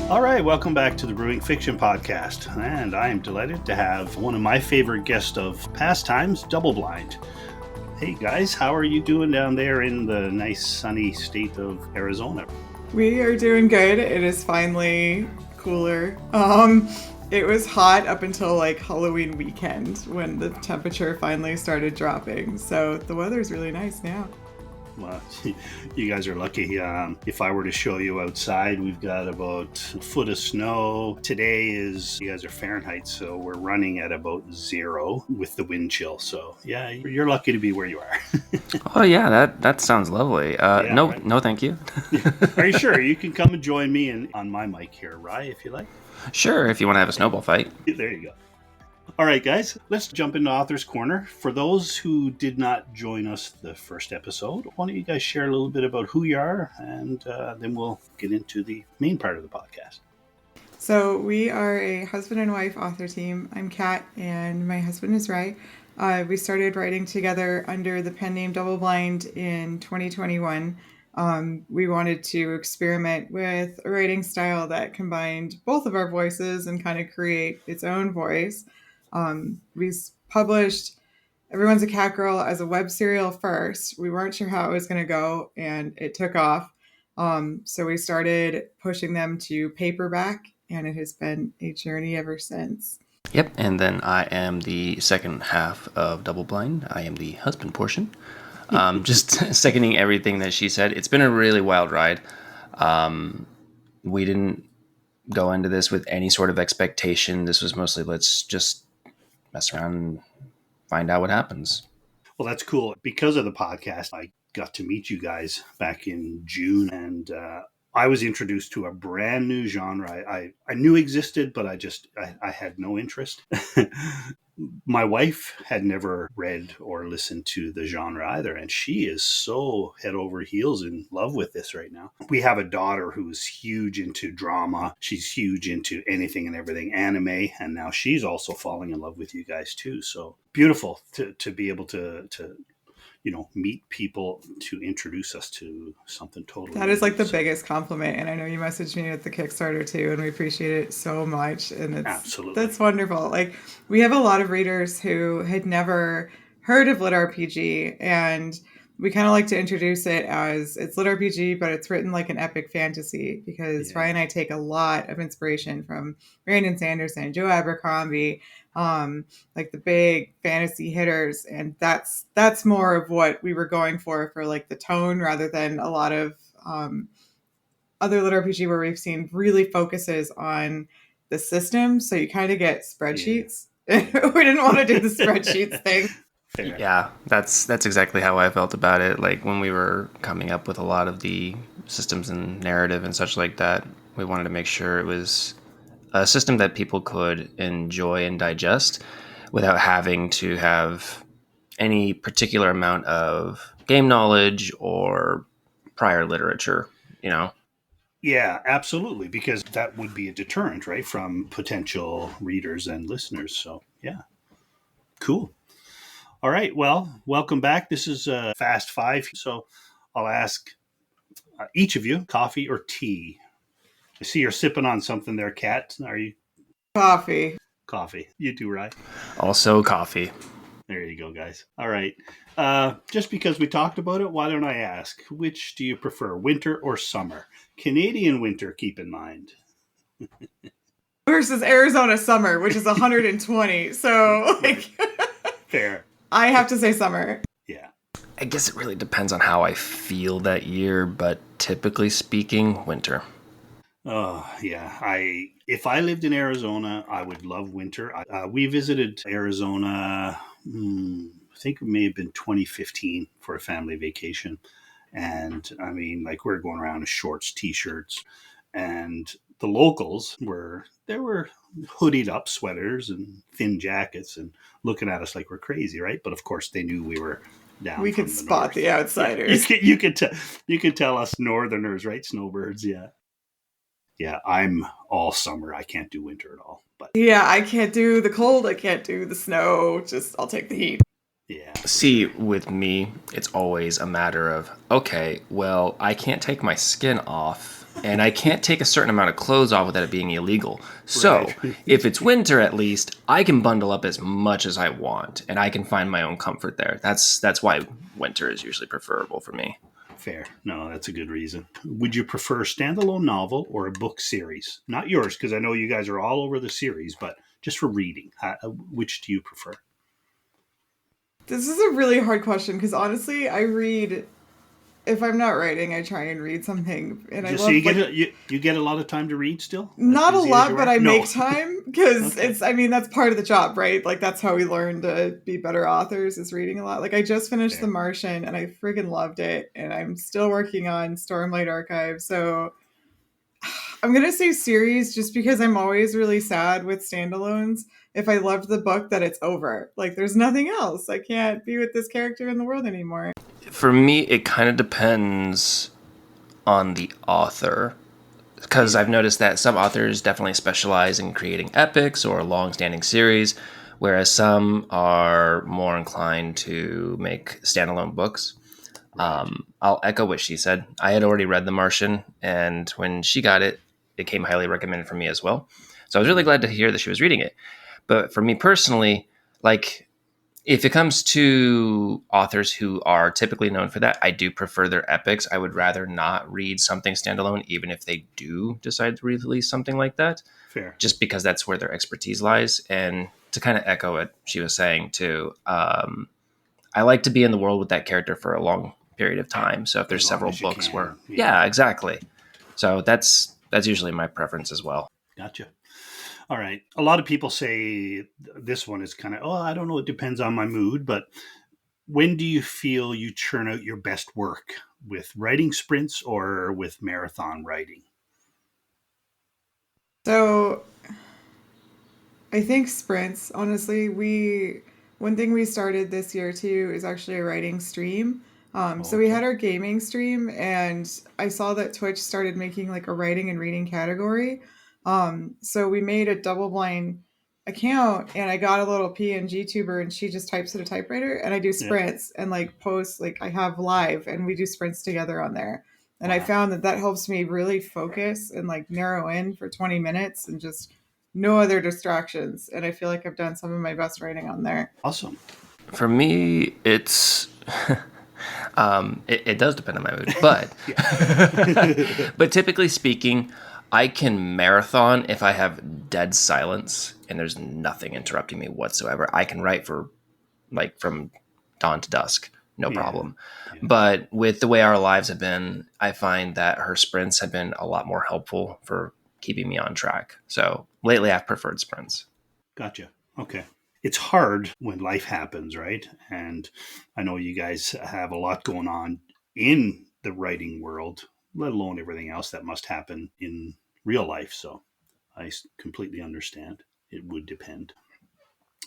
All right, welcome back to the Brewing Fiction Podcast, and I am delighted to have one of my favorite guests of past times, Doubleblind. Hey guys, how are you doing down there in the nice sunny state of Arizona? We are doing good. It is finally cooler. It was hot up until like Halloween weekend when the temperature finally started dropping. So the weather's really nice now. Well, you guys are lucky. If I were to show you outside, we've got about a foot of snow. Today you guys are Fahrenheit, so we're running at about 0 with the wind chill. So yeah, you're lucky to be where you are. Oh yeah, that sounds lovely. No, right? no, thank you. Are you sure? You can come and join me on my mic here, Rye, if you like. Sure, if you want to have a snowball fight. There you go. All right, guys, let's jump into Author's Corner. For those who did not join us the first episode, why don't you guys share a little bit about who you are, and then we'll get into the main part of the podcast. So we are a husband and wife author team. I'm Kat, and my husband is Ray. We started writing together under the pen name Doubleblind in 2021. We wanted to experiment with a writing style that combined both of our voices and kind of create its own voice. We published Everyone's a Catgirl as a web serial first. We weren't sure how it was going to go, and it took off. So we started pushing them to paperback, and it has been a journey ever since. Yep, and then I am the second half of Doubleblind. I am the husband portion. Just seconding everything that she said. It's been a really wild ride. We didn't go into this with any sort of expectation. This was mostly let's just mess around and find out what happens. Well, that's cool. Because of the podcast, I got to meet you guys back in June, and I was introduced to a brand new genre I knew existed, but I had no interest. My wife had never read or listened to the genre either, and she is so head over heels in love with this right now. We have a daughter who's huge into drama. She's huge into anything and everything anime, and now she's also falling in love with you guys too. So beautiful to be able to meet people to introduce us to something totally That is like the new. biggest compliment. And I know you messaged me at the Kickstarter too, and we appreciate it so much. And Absolutely. That's wonderful. Like, we have a lot of readers who had never heard of LitRPG, and we kind of like to introduce it as it's LitRPG, but it's written like an epic fantasy, because Ryan and I take a lot of inspiration from Brandon Sanderson, Joe Abercrombie, like the big fantasy hitters, and that's more of what we were going for like the tone, rather than a lot of other LitRPG where we've seen really focuses on the system, so you kind of get spreadsheets. Yeah. We didn't want to do the spreadsheets thing. Fair. Yeah, that's exactly how I felt about it. Like when we were coming up with a lot of the systems and narrative and such like that, we wanted to make sure it was a system that people could enjoy and digest without having to have any particular amount of game knowledge or prior literature, Yeah, absolutely, because that would be a deterrent, right, from potential readers and listeners. So, yeah, cool. All right, well, welcome back. This is Fast Five, so I'll ask each of you, coffee or tea? I see you're sipping on something there, Kat. Are you? Coffee. Coffee. You too, right? Also coffee. There you go, guys. All right. Just because we talked about it, why don't I ask, which do you prefer, winter or summer? Canadian winter, keep in mind. Versus Arizona summer, which is 120. So, like, fair. I have to say summer. Yeah. I guess it really depends on how I feel that year, but typically speaking, winter. Oh, yeah. If I lived in Arizona, I would love winter. We visited Arizona, I think it may have been 2015 for a family vacation. And I mean, like, we're going around in shorts, t-shirts, and the locals were hoodied up sweaters and thin jackets and looking at us like we're crazy, right? But of course they knew we were down. We could spot north. The outsiders. You could tell us northerners, right? Snowbirds. Yeah, I'm all summer. I can't do winter at all. But yeah, I can't do the cold. I can't do the snow. I'll take the heat. Yeah. See, with me, it's always a matter of, okay, well, I can't take my skin off and I can't take a certain amount of clothes off without it being illegal. So Right. if it's winter, at least I can bundle up as much as I want, and I can find my own comfort there. That's why winter is usually preferable for me. Fair. No, that's a good reason. Would you prefer a standalone novel or a book series? Not yours, because I know you guys are all over the series, but just for reading, which do you prefer? This is a really hard question because honestly, I read. If I'm not writing, I try and read something, and I Just so you love get like you get a lot of time to read still, as not a busy as lot, you but are. I No. make time because Okay. it's. I mean, that's part of the job, right? Like that's how we learn to be better authors is reading a lot. Like I just finished The Fair. Martian, and I friggin' loved it, and I'm still working on Stormlight Archive, so I'm gonna say series just because I'm always really sad with standalones. If I loved the book, that it's over. Like there's nothing else. I can't be with this character in the world anymore. For me, it kind of depends on the author. Because I've Yeah. noticed that some authors definitely specialize in creating epics or long-standing series, whereas some are more inclined to make standalone books. Right. I'll echo what she said. I had already read The Martian, and when she got it, it came highly recommended for me as well. So I was really Mm. glad to hear that she was reading it. But for me personally, like if it comes to authors who are typically known for that, I do prefer their epics. I would rather not read something standalone, even if they do decide to release something like that, Fair. just because that's where their expertise lies. And to kind of echo what she was saying too, I like to be in the world with that character for a long period of time. So if As there's long several as you books where, can. Yeah. yeah, exactly. So that's usually my preference as well. Gotcha. All right. A lot of people say this one is kind of, oh, I don't know. It depends on my mood. But when do you feel you churn out your best work, with writing sprints or with marathon writing? So I think sprints, honestly, we one thing we started this year too is actually a writing stream. Oh, So we had okay. our gaming stream, and I saw that Twitch started making like a writing and reading category. So we made a double blind account, and I got a little PNG tuber, and she just types at a typewriter, and I do Yeah. sprints and like posts like I have live, and we do sprints together on there. And I Wow. found that that helps me really focus and like narrow in for 20 minutes and just no other distractions. And I feel like I've done some of my best writing on there. Awesome. For me, it's it does depend on my mood, but Yeah. but typically speaking, I can marathon if I have dead silence and there's nothing interrupting me whatsoever. I can write for like from dawn to dusk, no Yeah. problem. Yeah. But with the way our lives have been, I find that her sprints have been a lot more helpful for keeping me on track. So lately, I've preferred sprints. Gotcha. Okay. It's hard when life happens, right? And I know you guys have a lot going on in the writing world, let alone everything else that must happen in real life. So I completely understand. It would depend.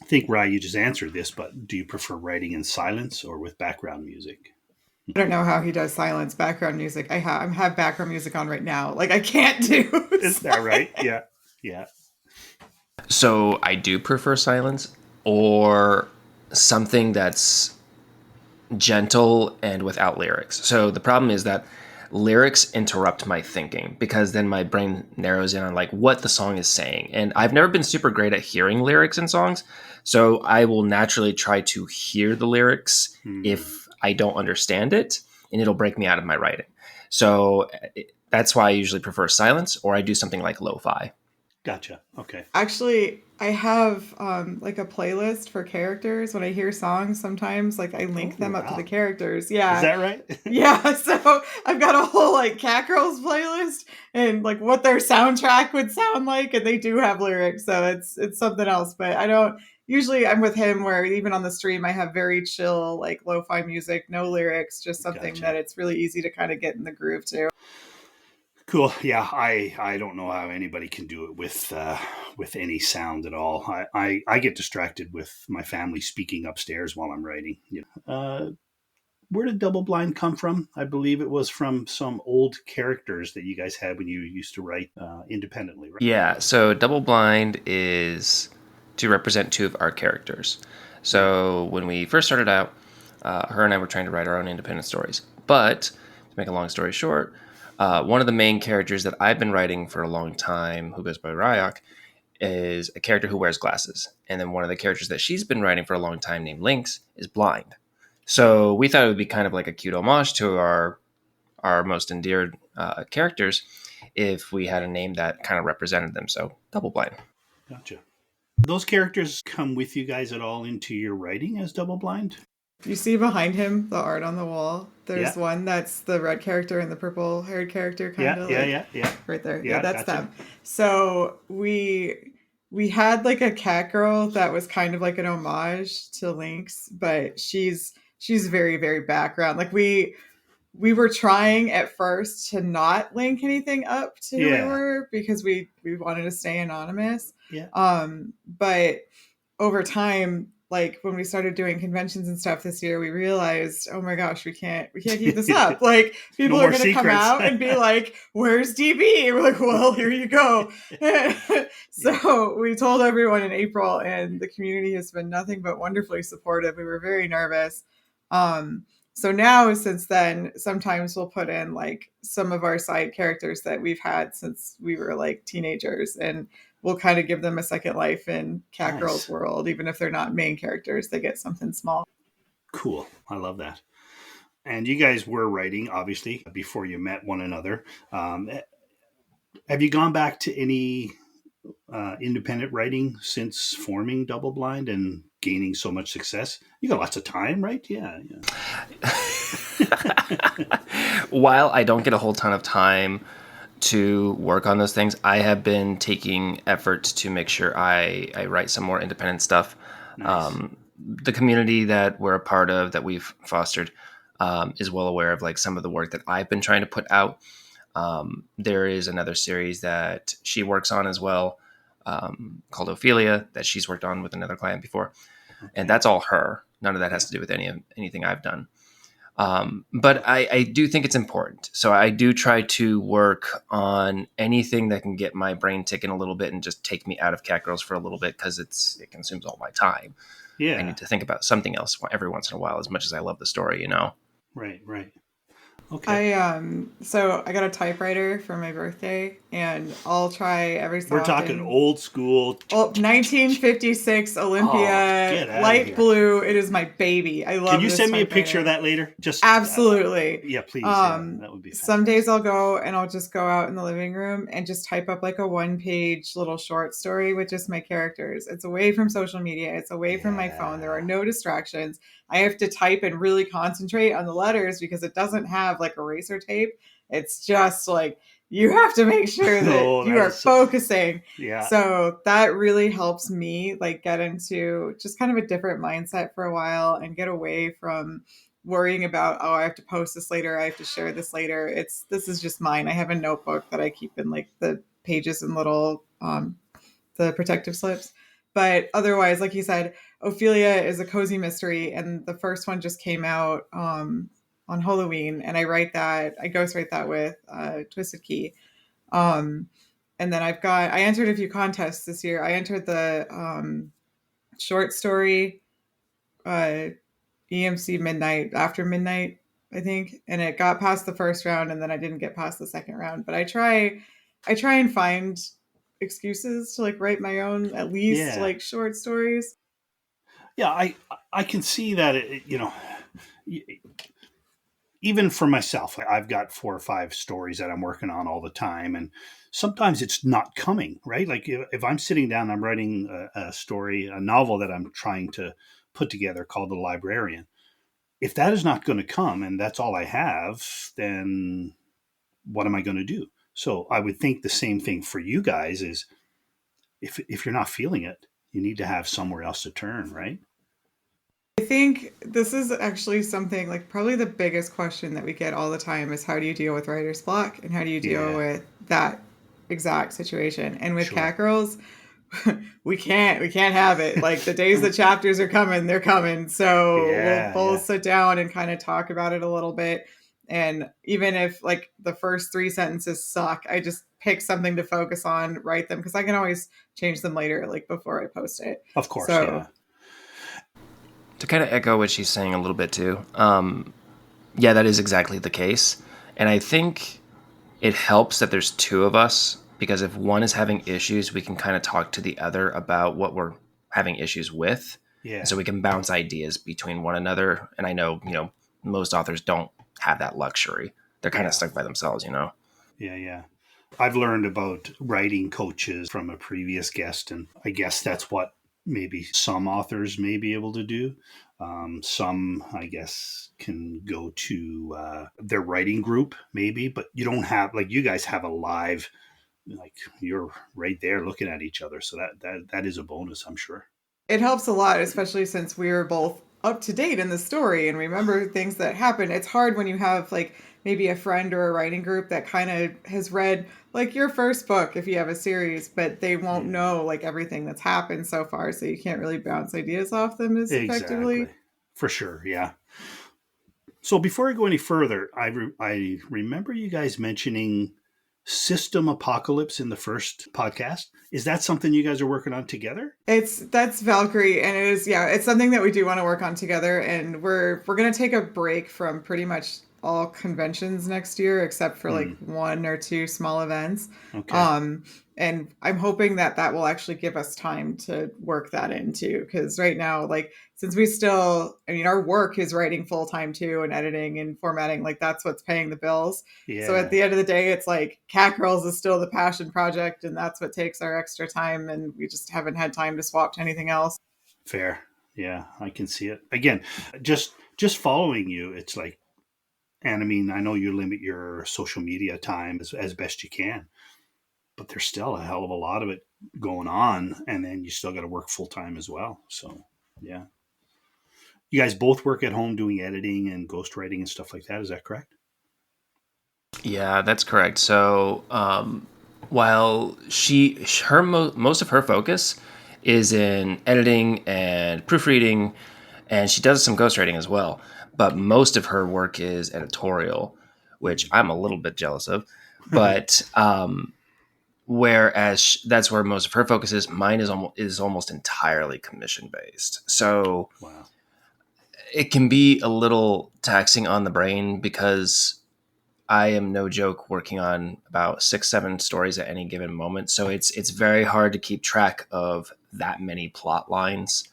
I think, Rye, you just answered this, but do you prefer writing in silence or with background music? I don't know how he does silence background music. I have background music on right now. Like I can't do Is that right? silence. Yeah. Yeah. So I do prefer silence or something that's gentle and without lyrics. So the problem is that lyrics interrupt my thinking because then my brain narrows in on like what the song is saying. And I've never been super great at hearing lyrics in songs. So I will naturally try to hear the lyrics Hmm. if I don't understand it, and it'll break me out of my writing. So that's why I usually prefer silence, or I do something like lo-fi. Gotcha. Okay. Actually, I have like a playlist for characters. When I hear songs, sometimes like I Oh, link them up to the wow. characters. Is Yeah. that right? Yeah, so I've got a whole like Catgirls playlist and like what their soundtrack would sound like, and they do have lyrics, so it's something else. But I don't usually I'm with him where even on the stream I have very chill like lo-fi music, no lyrics, just something that Gotcha. it's really easy to kind of get in the groove to. Cool. Yeah, I don't know how anybody can do it with any sound at all. I get distracted with my family speaking upstairs while I'm writing. You know. Where did Double Blind come from? I believe it was from some old characters that you guys had when you used to write independently, right? Yeah, so Double Blind is to represent two of our characters. Yeah. So when we first started out, her and I were trying to write our own independent stories. But to make a long story short, One of the main characters that I've been writing for a long time, who goes by Ryok, is a character who wears glasses. And then one of the characters that she's been writing for a long time, named Lynx, is blind. So we thought it would be kind of like a cute homage to our most endeared characters if we had a name that kind of represented them. So Doubleblind. Gotcha. Those characters come with you guys at all into your writing as Doubleblind? You see behind him the art on the wall. There's Yeah. one that's the red character and the purple haired character, kind of Yeah. right there. Yeah, Yeah, that's gotcha. them. So we had like a Catgirl that was kind of like an homage to Lynx, but she's very very background. Like we were trying at first to not link anything up to who we Yeah. were because we wanted to stay anonymous. Yeah. But over time, like when we started doing conventions and stuff this year, we realized, oh my gosh, we can't keep this up. Like people No are more going to come secrets. out and be like, "Where's DB?" And we're like, "Well, here you go." So we told everyone in April, and the community has been nothing but wonderfully supportive. We were very nervous. So now, since then, sometimes we'll put in like some of our side characters that we've had since we were like teenagers, and we'll kind of give them a second life in Catgirl's Nice. world. Even if they're not main characters, they get something small. Cool. I love that. And you guys were writing, obviously, before you met one another. Have you gone back to any independent writing since forming Doubleblind and gaining so much success? You got lots of time, right? Yeah. While I don't get a whole ton of time to work on those things, I have been taking effort to make sure I write some more independent stuff. Nice. The community that we're a part of, that we've fostered, is well aware of like some of the work that I've been trying to put out. There is another series that she works on as well, called Ophelia, that she's worked on with another client before. Okay. And that's all her. None of that has to do with anything I've done. But I do think it's important. So I do try to work on anything that can get my brain ticking a little bit and just take me out of Catgirls for a little bit, because it consumes all my time. Yeah. I need to think about something else every once in a while, as much as I love the story, you know? Right. Okay. So I got a typewriter for my birthday, and I'll try every so We're often. talking old school. 1956 Olympia, get outta light here. blue. It is my baby. I love. Can you this send me a typewriter. picture of that later? Just Absolutely. yeah, please. That would be fantastic. Some days I'll go and I'll just go out in the living room and just type up like a 1-page little short story with just my characters. It's away from social media. It's away from my phone. There are no distractions. I have to type and really concentrate on the letters because it doesn't have like eraser tape. It's just like you have to make sure that you are focusing. Yeah. So that really helps me like get into just kind of a different mindset for a while and get away from worrying about, oh, I have to post this later, I have to share this later. This is just mine. I have a notebook that I keep in like the pages and little the protective slips. But otherwise, like you said, Ophelia is a cozy mystery, and the first one just came out on Halloween, and I ghostwrite that with Twisted Key. And then I entered a few contests this year. I entered the short story EMC Midnight, After Midnight, I think, and it got past the first round, and then I didn't get past the second round. But I try and find excuses to like write my own at least like short stories. Yeah, I can see that even for myself, I've got 4 or 5 stories that I'm working on all the time, and sometimes it's not coming, right? Like if I'm sitting down, I'm writing a story, a novel that I'm trying to put together called The Librarian. If that is not going to come and that's all I have, then what am I going to do? So I would think the same thing for you guys is if you're not feeling it, you need to have somewhere else to turn, right? I think this is actually something like probably the biggest question that we get all the time is how do you deal with writer's block and how do you deal with that exact situation? And with Catgirls, we can't have it. Like the days the chapters are coming, they're coming. So we'll both sit down and kind of talk about it a little bit. And even if like the first 3 sentences suck, I just pick something to focus on, write them, because I can always change them later, like before I post it. Of course, so, To kind of echo what she's saying a little bit too, yeah, that is exactly the case. And I think it helps that there's two of us, because if one is having issues, we can kind of talk to the other about what we're having issues with. And Yeah. so we can bounce ideas between one another. And I know, most authors don't have that luxury. They're kind of Yeah. stuck by themselves, Yeah. Yeah. I've learned about writing coaches from a previous guest, and I guess that's what maybe some authors may be able to do. Some, I guess, can go to their writing group, maybe, but you don't have, like, you guys have a live, like, you're right there looking at each other. So that is a bonus, I'm sure. It helps a lot, especially since we were both up to date in the story and remember things that happen. It's hard when you have like maybe a friend or a writing group that kind of has read like your first book if you have a series, but they won't Yeah, know like everything that's happened so far, so you can't really bounce ideas off them as exactly. effectively. For sure. Yeah. So before I go any further, I remember you guys mentioning system apocalypse in the first podcast. Is that something you guys are working on together? That's Valkyrie, and it is, yeah, it's something that we do want to work on together, and we're gonna take a break from pretty much all conventions next year except for like Hmm. one or two small events. Okay. Um, and I'm hoping that that will actually give us time to work that into, because right now, like, since we still, I mean, our work is writing full time too and editing and formatting, like that's what's paying the bills. So at Yeah. the end of the day, it's like Catgirls is still the passion project, and that's what takes our extra time. And we just haven't had time to swap to anything else. Fair. Yeah, I can see it. Again, just following you, it's like, and I mean, I know you limit your social media time as best you can, but there's still a hell of a lot of it going on, and then you still got to work full time as well. So, yeah. You guys both work at home doing editing and ghostwriting and stuff like that. Is that correct? Yeah, that's correct. So, while most of her focus is in editing and proofreading, and she does some ghostwriting as well, but most of her work is editorial, which I'm a little bit jealous of. But whereas that's where most of her focus is, mine is almost entirely commission based. So Wow. it can be a little taxing on the brain because I am no joke working on about 6, 7 stories at any given moment. So it's very hard to keep track of that many plot lines.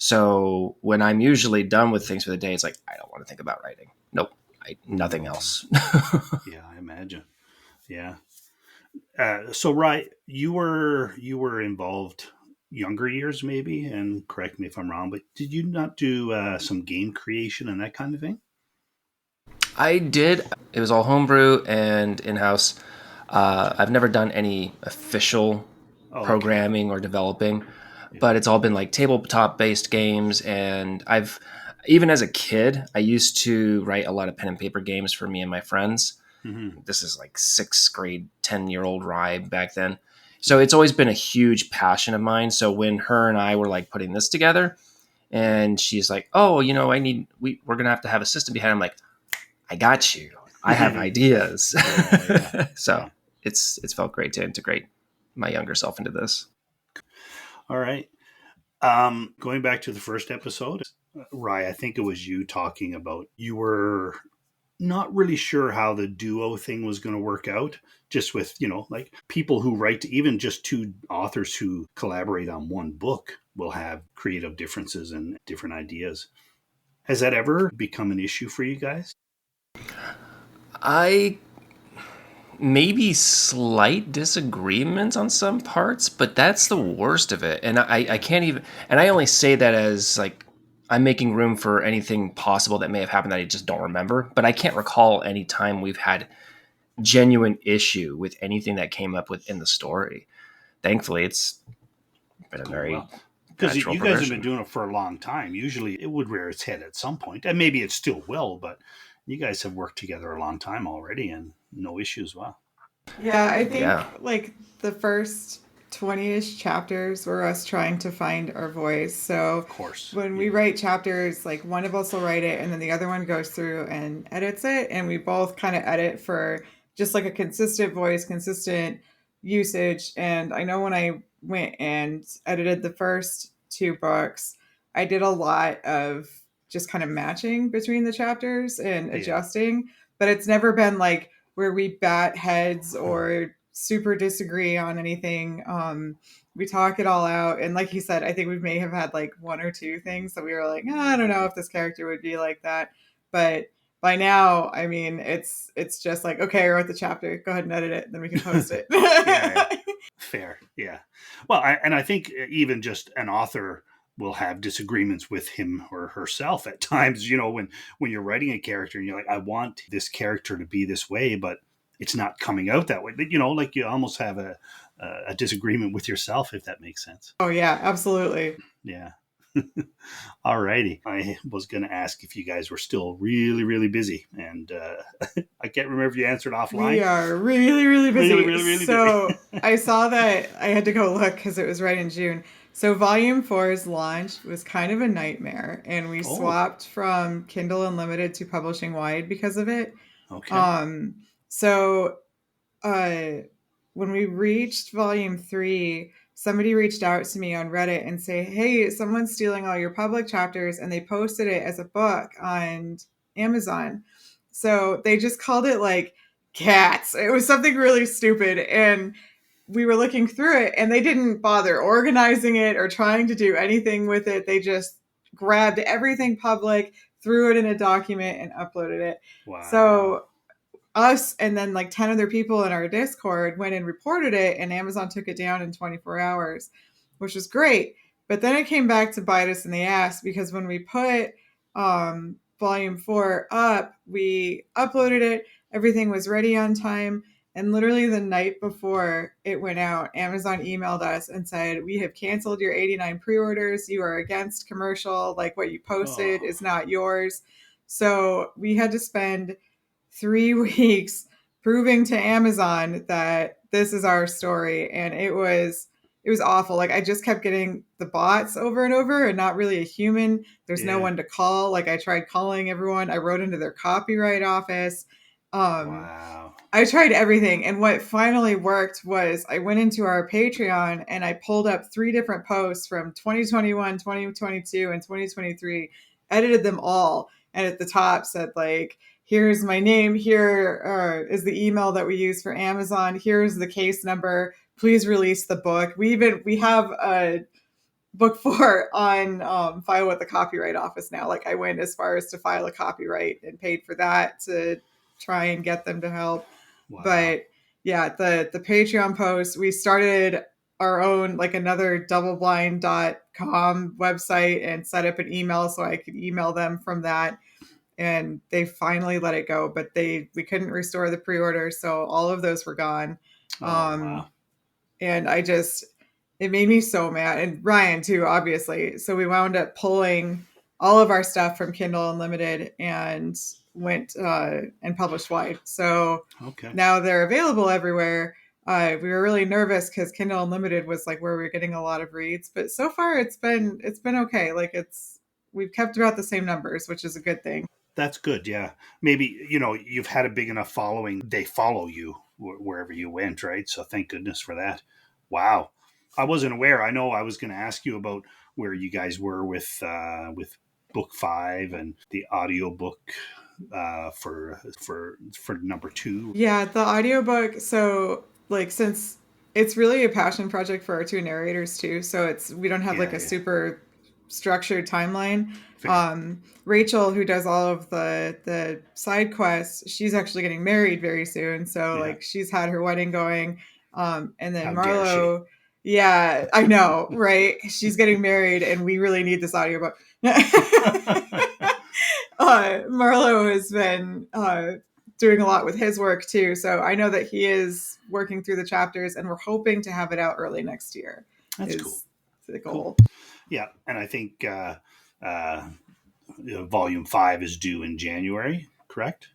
So when I'm usually done with things for the day, it's like I don't want to think about writing. Nope, nothing Mm, else. yeah, I imagine. Yeah. So, right, you were involved younger years, maybe, and correct me if I'm wrong, but did you not do some game creation and that kind of thing? I did. It was all homebrew and in house. I've never done any official Oh, okay. programming or developing, Yeah. but it's all been like tabletop based games. And even as a kid, I used to write a lot of pen and paper games for me and my friends. Hmm. This is like sixth grade, 10-year-old Rye back then. So it's always been a huge passion of mine. So when her and I were like putting this together, and she's like, "Oh, we're gonna have to have a system behind." I'm like, "I got you. I have Yeah, ideas." yeah, So yeah. it's felt great to integrate my younger self into this. All right. Going back to the first episode, Rye, I think it was you talking about you were not really sure how the duo thing was going to work out, just with, like people who write, even just two authors who collaborate on one book will have creative differences and different ideas. Has that ever become an issue for you guys? I maybe slight disagreements on some parts, but that's the Sure. worst of it. And I can't even, and I only say that as like I'm making room for anything possible that may have happened that I just don't remember. But I can't recall any time we've had genuine issue with anything that came up within the story. Thankfully, it's been a Oh, very well. Because natural you guys have been progression. doing it for a long time. Usually it would rear its head at some point, and maybe it still will, but you guys have worked together a long time already and no issues. Well, Yeah, I Yeah. think like the first 20-ish chapters were us trying to find our voice. So of course. when we Yeah. write chapters, like one of us will write it and then the other one goes through and edits it. And we both kind of edit for just like a consistent voice, consistent usage. And I know when I went and edited the first two books, I did a lot of just kind of matching between the chapters and Yeah. adjusting, but it's never been like where we bat heads or super disagree on anything. We talk it all out. And like you said, I think we may have had like one or two things that we were like, I don't know if this character would be like that. But by now, I mean, it's just like, okay, I wrote the chapter. Go ahead and edit it. Then we can post it. Yeah. Fair. Yeah. Well, I think even just an author will have disagreements with him or herself at times, when you're writing a character and you're like, I want this character to be this way, but it's not coming out that way. But, like you almost have a disagreement with yourself, if that makes sense. Oh, yeah, absolutely. Yeah. All righty. I was going to ask if you guys were still really, really busy, and I can't remember if you answered offline. We are really, really busy. Really so busy. I saw that I had to go look because it was right in June. So Volume 4's launch was kind of a nightmare, and we swapped from Kindle Unlimited to Publishing Wide because of it. Okay. So when we reached Volume 3, somebody reached out to me on Reddit and say, hey, someone's stealing all your public chapters, and they posted it as a book on Amazon. So they just called it like cats. It was something really stupid. And we were looking through it, and they didn't bother organizing it or trying to do anything with it. They just grabbed everything public, threw it in a document, and uploaded it. Wow. So us and then like 10 other people in our Discord went and reported it, and Amazon took it down in 24 hours, which was great. But then it came back to bite us in the ass, because when we put Volume 4 up, we uploaded it, everything was ready on time, and literally the night before it went out, Amazon emailed us and said, we have canceled your 89 pre-orders. You are against commercial. Like, what you posted is not yours. So we had to spend 3 weeks proving to Amazon that this is our story. And it was awful. Like, I just kept getting the bots over and over, and not really a human. There's no one to call. Like, I tried calling everyone. I wrote into their copyright office. Wow. I tried everything. And what finally worked was I went into our Patreon and I pulled up 3 different posts from 2021, 2022, and 2023, edited them all. And at the top said, like, here's my name. Here is the email that we use for Amazon. Here's the case number. Please release the book. We have a book 4 on file with the Copyright Office now. Like, I went as far as to file a copyright and paid for that to try and get them to help. Wow. But yeah, the Patreon post, we started our own, like, another doubleblind.com website and set up an email so I could email them from that. And they finally let it go, but we couldn't restore the pre-order. So all of those were gone. Wow. And it made me so mad. And Ryan too, obviously. So we wound up pulling all of our stuff from Kindle Unlimited and went and published wide. So now they're available everywhere. We were really nervous because Kindle Unlimited was like where we were getting a lot of reads, but so far it's been okay. Like, we've kept about the same numbers, which is a good thing. That's good. Yeah. Maybe, you've had a big enough following. They follow you wherever you went, right? So thank goodness for that. Wow. I wasn't aware. I know I was going to ask you about where you guys were with book 5 and the audiobook for number 2. Yeah, the audiobook. So, like, since it's really a passion project for our 2 narrators too, so we don't have a super structured timeline. Rachel, who does all of the side quests, she's actually getting married very soon. So like, she's had her wedding going. And then Marlo, yeah, I know, right? She's getting married, and we really need this audiobook. Marlo has been doing a lot with his work too. So I know that he is working through the chapters, and we're hoping to have it out early next year. That's cool. The goal. Cool. Yeah. And I think Volume 5 is due in January, correct?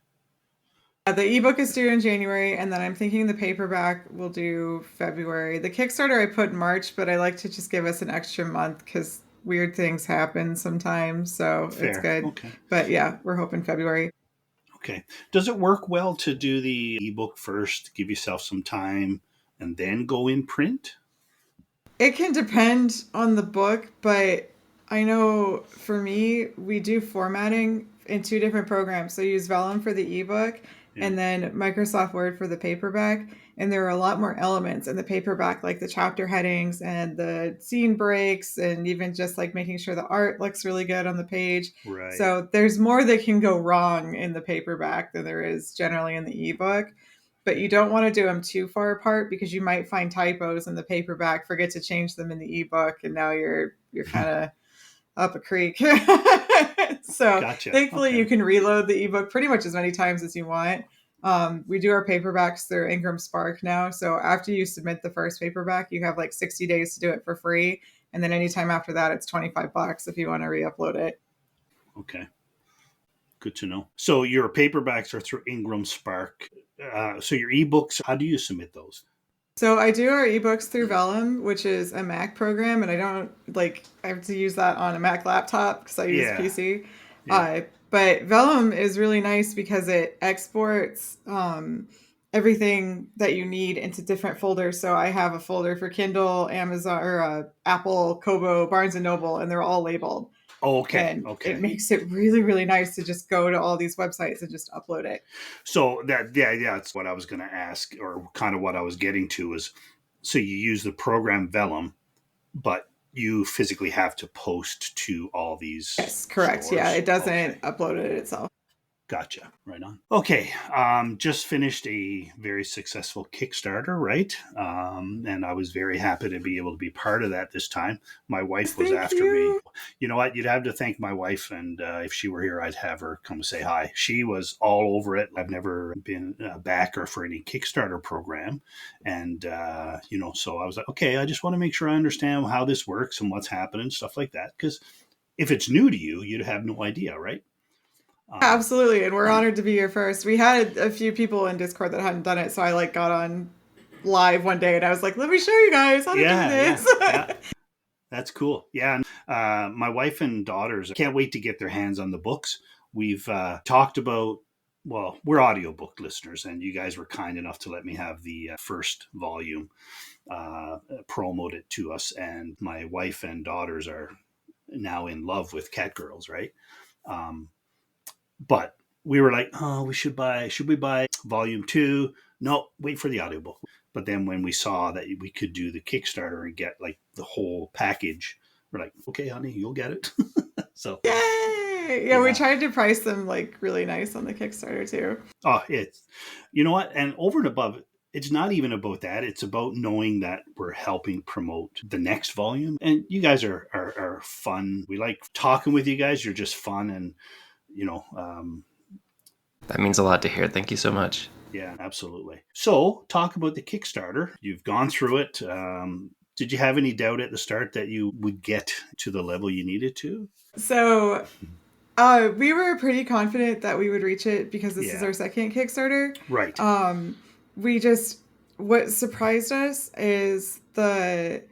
The ebook is due in January, and then I'm thinking the paperback will do February. The Kickstarter I put in March, but I like to just give us an extra month because weird things happen sometimes, so Fair. It's good. Okay. But yeah, we're hoping February. Okay. Does it work well to do the ebook first, give yourself some time, and then go in print? It can depend on the book, but I know for me, we do formatting in 2 different programs. So I use Vellum for the ebook, and then Microsoft Word for the paperback. And there are a lot more elements in the paperback, like the chapter headings and the scene breaks, and even just like making sure the art looks really good on the page. Right. So there's more that can go wrong in the paperback than there is generally in the ebook. But you don't want to do them too far apart because you might find typos in the paperback, forget to change them in the ebook, and now you're kind of up a creek. So Gotcha. thankfully Okay. you can reload the ebook pretty much as many times as you want. We do our paperbacks through Ingram Spark now. So after you submit the first paperback, you have like 60 days to do it for free. And then anytime after that, it's $25 if you want to re-upload it. Okay. Good to know. So your paperbacks are through Ingram Spark. So your ebooks, how do you submit those? So I do our ebooks through Vellum, which is a Mac program, and I have to use that on a Mac laptop because I use PC. Yeah. But Vellum is really nice because it exports everything that you need into different folders. So I have a folder for Kindle, Amazon, or Apple, Kobo, Barnes and Noble, and they're all labeled. Oh, okay. And Okay. it makes it really, really nice to just go to all these websites and just upload it. So that's what I was going to ask, or kind of what I was getting to is, so you use the program Vellum, but you physically have to post to all these. Yes, correct. stores. Yeah, it doesn't upload it itself. Gotcha. Right on. Okay. Just finished a very successful Kickstarter, right? And I was very happy to be able to be part of that this time. My wife was after me. You know what? You'd have to thank my wife. And if she were here, I'd have her come say hi. She was all over it. I've never been a backer for any Kickstarter program. And, so I was like, okay, I just want to make sure I understand how this works and what's happening, stuff like that. Because if it's new to you, you'd have no idea, right? Absolutely, and we're honored to be here first. We had a few people in Discord that hadn't done it, so I got on live one day and I was like, "Let me show you guys how to do this." Yeah. That's cool. Yeah, my wife and daughters can't wait to get their hands on the books. We've talked about. Well, we're audiobook listeners, and you guys were kind enough to let me have the first volume promoted to us. And my wife and daughters are now in love with Catgirls, right? But we were like, oh, should we buy volume 2? No, wait for the audiobook. But then when we saw that we could do the Kickstarter and get like the whole package, we're like, okay, honey, you'll get it. So yay! Yeah, we tried to price them like really nice on the Kickstarter too. Oh, you know what? And over and above, it's not even about that. It's about knowing that we're helping promote the next volume. And you guys are fun. We like talking with you guys. You're just fun, and that means a lot to hear. Thank you so much. Yeah, absolutely. So talk about the Kickstarter. You've gone through it. Did you have any doubt at the start that you would get to the level you needed to? So we were pretty confident that we would reach it because this is our second Kickstarter. Right. What surprised us is the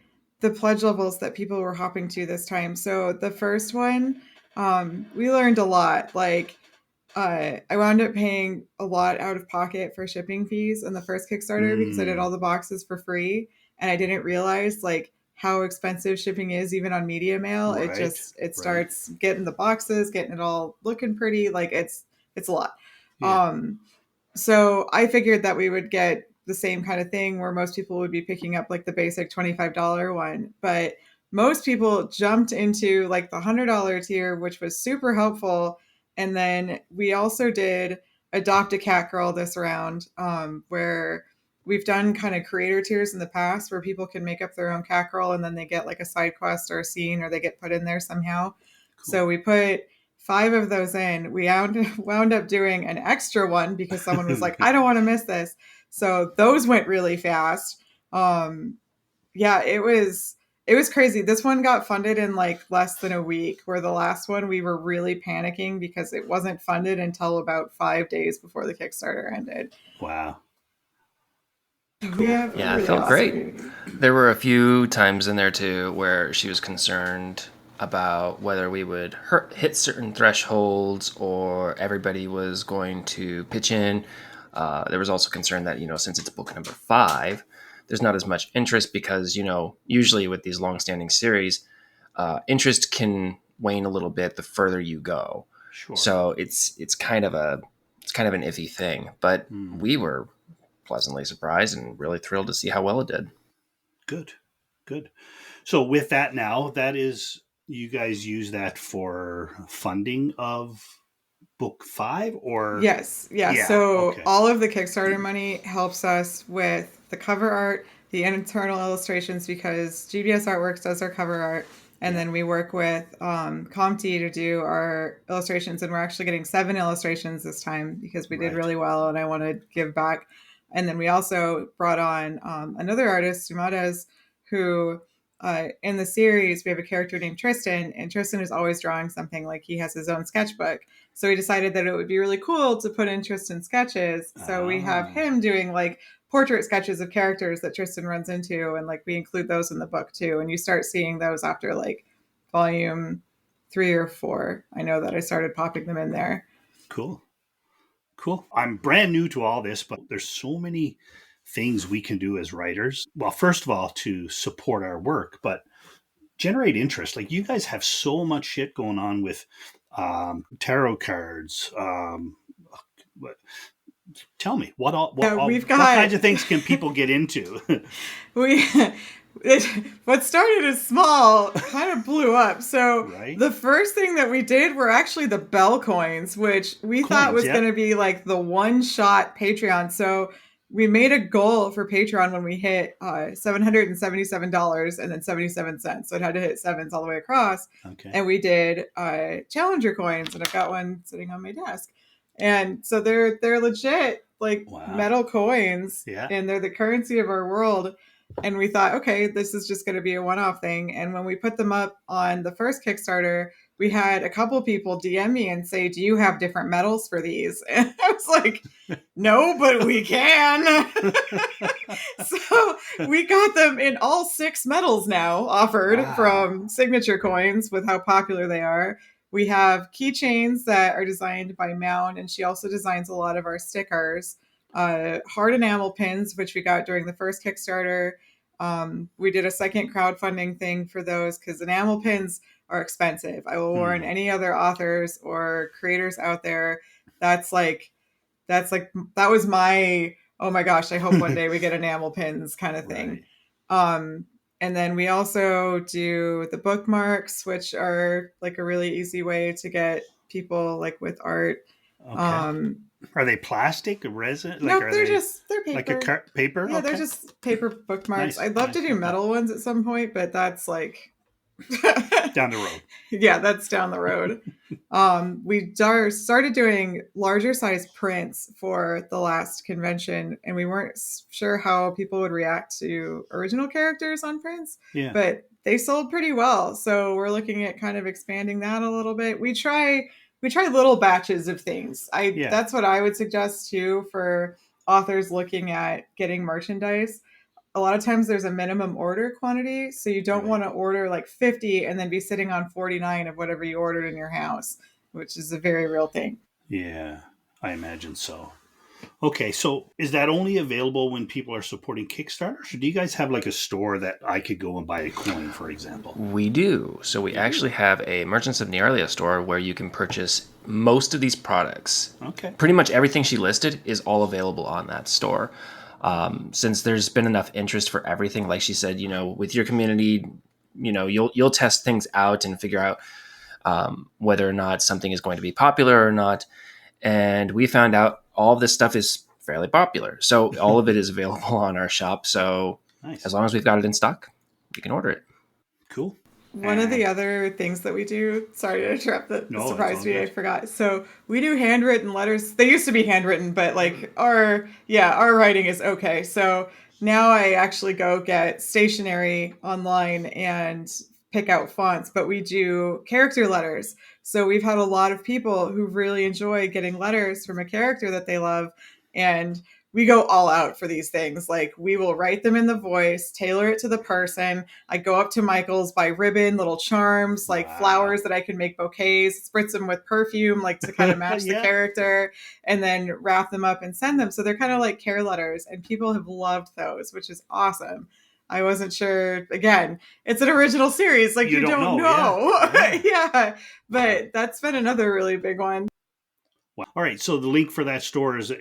pledge levels that people were hopping to this time. So the first one, we learned a lot. Like, I wound up paying a lot out of pocket for shipping fees in the first Kickstarter because I did all the boxes for free, and I didn't realize like how expensive shipping is even on media mail. Right, it starts getting the boxes, getting it all looking pretty. Like it's a lot. Yeah. So I figured that we would get the same kind of thing where most people would be picking up like the basic $25 one, but most people jumped into like the $100 tier, which was super helpful. And then we also did Adopt a Catgirl this round, where we've done kind of creator tiers in the past where people can make up their own Catgirl and then they get like a side quest or a scene or they get put in there somehow. Cool. So we put 5 of those in. We wound up doing an extra one because someone was like, I don't want to miss this. So those went really fast. It was crazy. This one got funded in like less than a week, where the last one we were really panicking because it wasn't funded until about 5 days before the Kickstarter ended. Wow. Cool. Yeah, it felt great. There were a few times in there too where she was concerned about whether we would hit certain thresholds or everybody was going to pitch in. There was also concern that, since it's book number 5, there's not as much interest because, usually with these long-standing series, interest can wane a little bit the further you go. Sure. So it's kind of a kind of an iffy thing, but Hmm. we were pleasantly surprised and really thrilled to see how well it did. Good. So with that now, that is, you guys use that for funding of book 5 or? Yes. Yeah. Yeah. So Okay. all of the Kickstarter money helps us with the cover art, the internal illustrations, because GBS Artworks does our cover art. And then we work with Comty to do our illustrations. And we're actually getting 7 illustrations this time because we did really well and I want to give back. And then we also brought on another artist, Sumades, who in the series, we have a character named Tristan. And Tristan is always drawing something, like he has his own sketchbook. So we decided that it would be really cool to put in Tristan's sketches. So we have him doing like portrait sketches of characters that Tristan runs into, and like we include those in the book too. And you start seeing those after like volume 3 or 4. I know that I started popping them in there. Cool. I'm brand new to all this, but there's so many things we can do as writers. Well, first of all, to support our work, but generate interest. Like, you guys have so much shit going on with tarot cards. Tell me, what We've got, what kinds of things can people get into? What started as small kind of blew up. So Right? The first thing that we did were actually the bell coins, which we thought was going to be like the one-shot Patreon. So we made a goal for Patreon when we hit $777 and then 77 cents. So it had to hit sevens all the way across. Okay. And we did Challenger coins, and I've got one sitting on my desk. And so they're legit, like, metal coins, and they're the currency of our world. And we thought, okay, this is just going to be a one-off thing. And when we put them up on the first Kickstarter, we had a couple people DM me and say, do you have different metals for these? And I was like, no, but we can. So we got them in all 6 metals now offered from Signature Coins with how popular they are. We have keychains that are designed by Mound, and she also designs a lot of our stickers. Hard enamel pins, which we got during the first Kickstarter. We did a second crowdfunding thing for those because enamel pins are expensive. I will warn any other authors or creators out there. That was my, oh my gosh, I hope one day we get enamel pins kind of thing. Right. And then we also do the bookmarks, which are like a really easy way to get people like with art. Okay. Are they plastic or resin? No, they're paper. Like a paper? Yeah, they're just paper bookmarks. I'd love to do metal ones at some point, but that's like down the road. Yeah, that's down the road. We started doing larger size prints for the last convention, and we weren't sure how people would react to original characters on prints, but they sold pretty well. So we're looking at kind of expanding that a little bit. We try little batches of things. That's what I would suggest too for authors looking at getting merchandise. A lot of times there's a minimum order quantity, so you don't want to order like 50 and then be sitting on 49 of whatever you ordered in your house, which is a very real thing. Yeah, I imagine so. Okay, so is that only available when people are supporting Kickstarter? Or do you guys have like a store that I could go and buy a coin, for example? We do. So we actually have a Merchants of Nearlia store where you can purchase most of these products. Okay. Pretty much everything she listed is all available on that store. Since there's been enough interest for everything, like she said, with your community, you'll test things out and figure out whether or not something is going to be popular or not. And we found out all of this stuff is fairly popular. So all of it is available on our shop. So as long as we've got it in stock, you can order it. Cool. One of the other things that we do, sorry to interrupt, that surprised me, I forgot. So we do handwritten letters. They used to be handwritten, but like our writing is okay. So now I actually go get stationery online and pick out fonts, but we do character letters. So we've had a lot of people who really enjoy getting letters from a character that they love, and we go all out for these things. Like, we will write them in the voice, tailor it to the person. I go up to Michael's, buy ribbon, little charms, like flowers that I can make bouquets, spritz them with perfume, like to kind of match the character, and then wrap them up and send them. So they're kind of like care letters, and people have loved those, which is awesome. I wasn't sure. Again, it's an original series. Like, you don't know. Yeah. But that's been another really big one. Wow. All right. So the link for that store is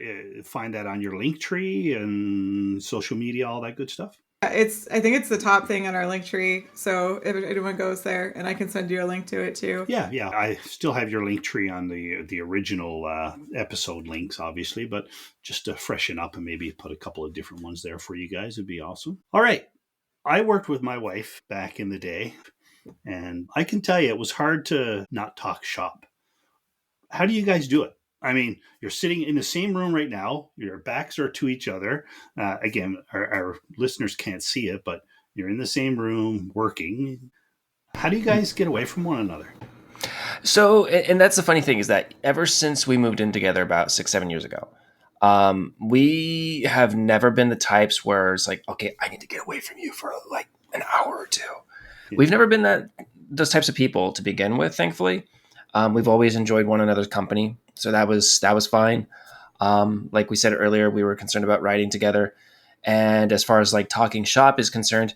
find that on your link tree and social media, all that good stuff. I think it's the top thing on our link tree. So if anyone goes there, and I can send you a link to it too. Yeah, yeah. I still have your link tree on the original episode links, obviously, but just to freshen up and maybe put a couple of different ones there for you guys would be awesome. All right. I worked with my wife back in the day, and I can tell you it was hard to not talk shop. How do you guys do it? I mean, you're sitting in the same room right now. Your backs are to each other. Again, our listeners can't see it, but you're in the same room working. How do you guys get away from one another? So, and that's the funny thing is that ever since we moved in together about 6, 7 years ago, we have never been the types where it's like, okay, I need to get away from you for like an hour or two. Yeah. We've never been those types of people to begin with. Thankfully, we've always enjoyed one another's company, so that was fine. Like we said earlier, we were concerned about writing together, and as far as like talking shop is concerned,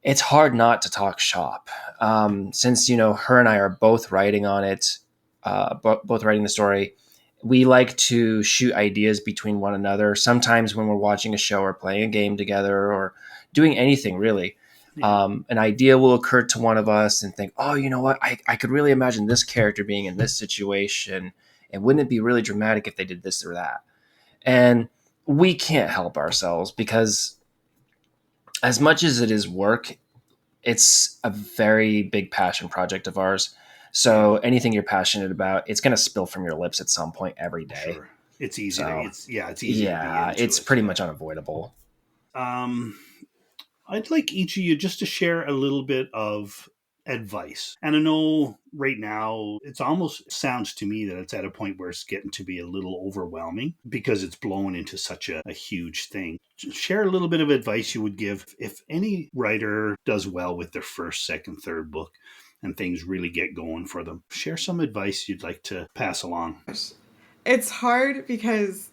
it's hard not to talk shop, since her and I are both writing on it, both writing the story. We like to shoot ideas between one another. Sometimes when we're watching a show or playing a game together or doing anything really, Yeah. an idea will occur to one of us and think, oh, you know what? I could really imagine this character being in this situation. And wouldn't it be really dramatic if they did this or that? And we can't help ourselves because as much as it is work, it's a very big passion project of ours. So anything you're passionate about, it's going to spill from your lips at some point every day. Sure. It's easy So it's easy to be into it's it. pretty much unavoidable. Um, I'd like each of you just to share a little bit of advice. And I know right now it's almost sounds to me that it's at a point where it's getting to be a little overwhelming because it's blown into such a huge thing. Share a little bit of advice you would give if any writer does well with their first, second, third book and things really get going for them. Share some advice you'd like to pass along. It's hard because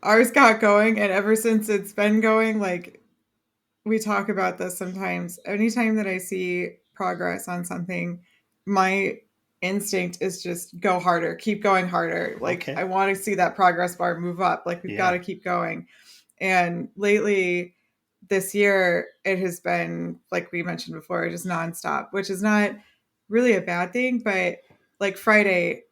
ours got going, and ever since it's been going, like we talk about this sometimes. Anytime that I see progress on something, my instinct is just go harder, keep going harder. Like Okay. I want to see that progress bar move up. Like we've got Yeah. to keep going. And lately, this year, it has been, like we mentioned before, just nonstop, which is not really a bad thing. But like Friday,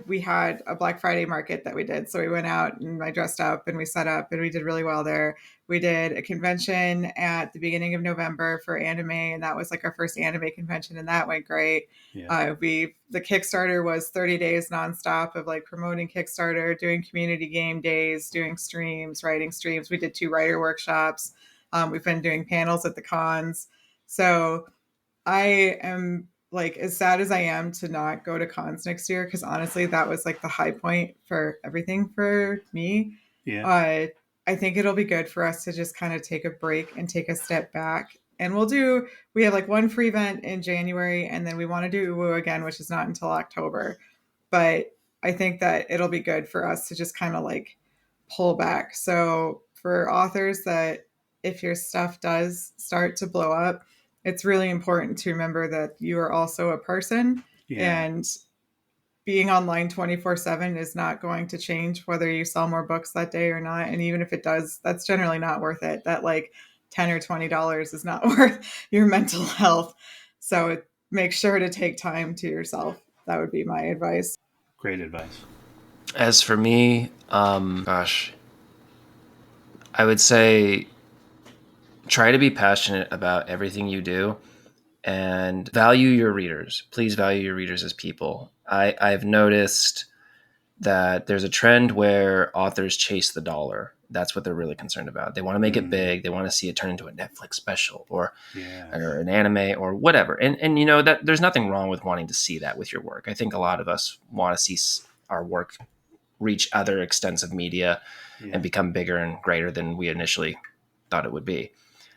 we had a Black Friday market that we did. So we went out and I dressed up and we set up and we did really well there. We did a convention at the beginning of November for anime, and that was like our first anime convention, and that went great. Yeah. The Kickstarter was 30 days nonstop of like promoting Kickstarter, doing community game days, doing streams, writing streams. We did 2 writer workshops. We've been doing panels at the cons. So I am like as sad as I am to not go to cons next year because honestly, that was like the high point for everything for me. Yeah. Uh, I think it'll be good for us to just kind of take a break and take a step back. And we have like one free event in January, and then we want to do Woo again, which is not until October. But I think that it'll be good for us to just kind of like pull back. So for authors that if your stuff does start to blow up, it's really important to remember that you are also a person, Yeah. and being online 24/7 is not going to change whether you sell more books that day or not. And even if it does, that's generally not worth it. That like $10 or $20 is not worth your mental health. So make sure to take time to yourself. That would be my advice. Great advice. As for me, gosh, I would say try to be passionate about everything you do and value your readers. Please value your readers as people. I've noticed that there's a trend where authors chase the dollar. That's what they're really concerned about. They want to make it big. They want to see it turn into a Netflix special or an anime or whatever. And that there's nothing wrong with wanting to see that with your work. I think a lot of us want to see our work reach other extensive media and become bigger and greater than we initially thought it would be.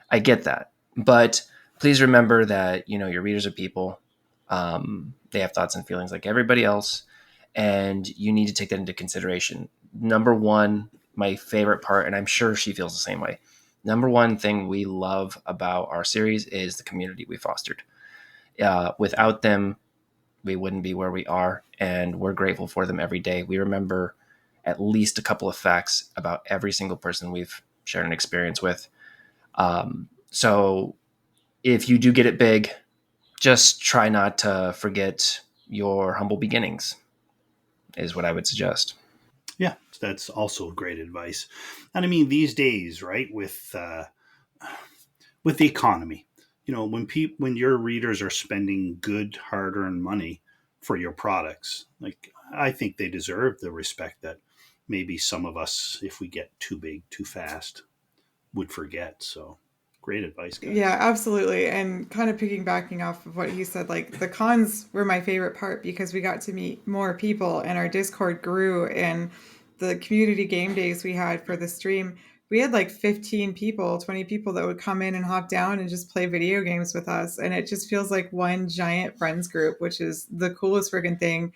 I get that. But please remember that, your readers are people. They have thoughts and feelings like everybody else. And you need to take that into consideration. Number one, my favorite part, and I'm sure she feels the same way. Number one thing we love about our series is the community we fostered. Without them, we wouldn't be where we are. And we're grateful for them every day. We remember at least a couple of facts about every single person we've shared an experience with. So if you do get it big, just try not to forget your humble beginnings, is what I would suggest. Yeah, that's also great advice. And I mean, these days, right, with the economy, when your readers are spending good, hard-earned money for your products, like I think they deserve the respect that maybe some of us, if we get too big too fast, would forget. So, great advice, Yeah, guys. absolutely. And kind of piggybacking off of what he said, like the cons were my favorite part because we got to meet more people and our Discord grew, and the community game days we had for the stream, we had like 15 people, 20 people that would come in and hop down and just play video games with us. And it just feels like one giant friends group, which is the coolest friggin' thing.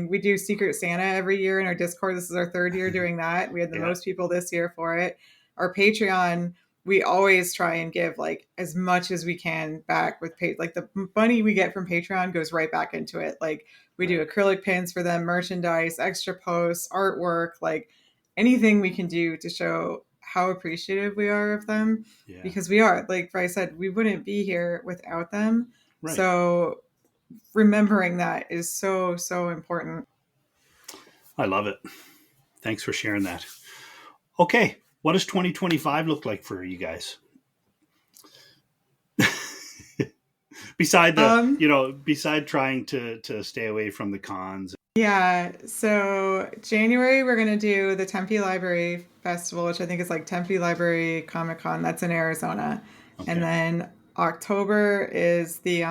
We do Secret Santa every year in our Discord. This is our third year doing that. We had the Yeah, most people this year for it. Our Patreon, we always try and give like as much as we can back with like the money we get from Patreon goes right back into it. Like we do right. acrylic pins for them, merchandise, extra posts, artwork, like anything we can do to show how appreciative we are of them, Yeah, because we are, like I said, we wouldn't be here without them. right. So remembering that is so, so important. I love it. Thanks for sharing that. Okay, what does 2025 look like for you guys? Um, Beside trying to stay away from the cons. Yeah, so January we're gonna do the Tempe Library Festival, which I think is like Tempe Library Comic Con. That's in Arizona, and Okay. then October is the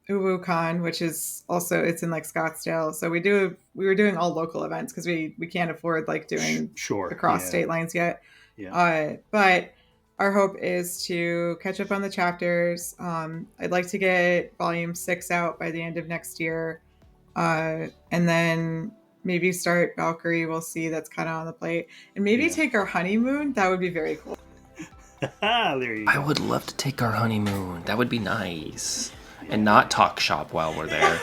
UwuCon, which is also, it's in like Scottsdale. So we were doing all local events because we can't afford like doing Sure. across Yeah. state lines yet. Yeah. But our hope is to catch up on the chapters. I'd like to get volume 6 out by the end of next year, and then maybe start Valkyrie. We'll see. That's kind of on the plate, and maybe Yeah. take our honeymoon. That would be very cool. There you I go. would love to take our honeymoon. That would be nice. And not talk shop while we're there.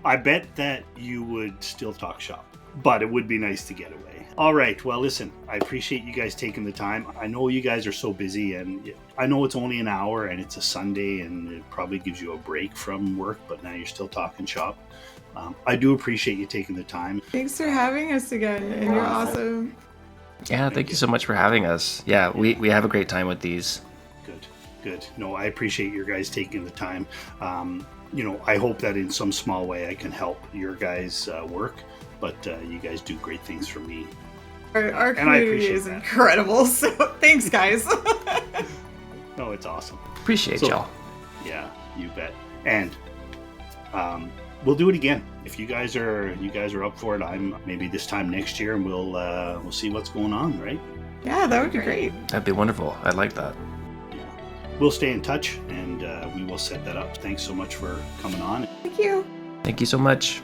I bet that you would still talk shop, but it would be nice to get away. All right. Well, listen, I appreciate you guys taking the time. I know you guys are so busy, and I know it's only an hour and it's a Sunday, and it probably gives you a break from work, but now you're still talking shop. I do appreciate you taking the time. Thanks for having us again, and you're awesome. Yeah, thank you so much for having us. Yeah, we have a great time with these. Good, good. No, I appreciate your guys taking the time. I hope that in some small way I can help your guys' work, but you guys do great things for me. Our And I community appreciate is that. incredible. So thanks, guys. No, it's awesome. Appreciate y'all. Yeah, you bet. And we'll do it again if you guys are up for it. I'm maybe this time next year, and we'll see what's going on. Right? Yeah, that would be great. That'd be wonderful. I'd like that. Yeah, we'll stay in touch, and we will set that up. Thanks so much for coming on. Thank you. Thank you so much.